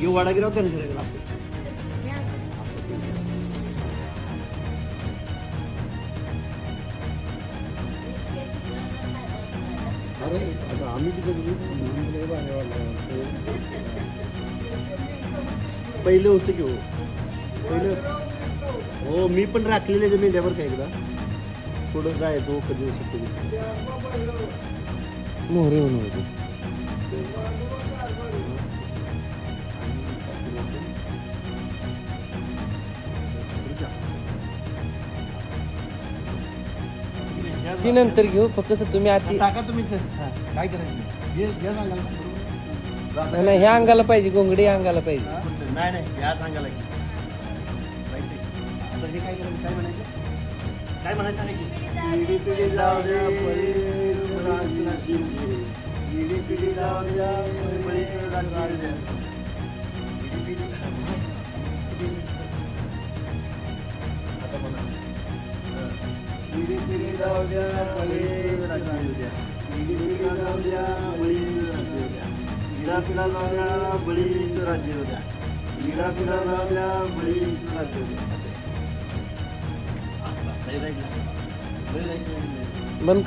वाडा गिराव त्यांनी अरे आता आम्ही तिथे पहिले होतं की हो पहिलं हो मी पण राखलेले जमीन काय एकदा थोडं जायचो कधी सुट्टी मोहरे होऊन होते ती नंतर घेऊ फक्त तुम्ही आधी टाका तुम्ही काय करायचं नाही ह्या अंगाला पाहिजे घोंगडी ह्या अंगाला पाहिजे नाही नाही या सांगायला की हे काय करायचं काय म्हणायचं काय म्हणायचं आहे की पिढी पिढी जाऊ द्या पिढी पिढी जाऊ द्या आता म्हणा पिढी पिढी जाऊ द्या पिढी पिढी जाऊ द्या पिढा पिढा जाऊ द्या बळीचं राज्य होत्या पिढा पिढा जाऊ द्या बळीचं राज्य होत्या बंद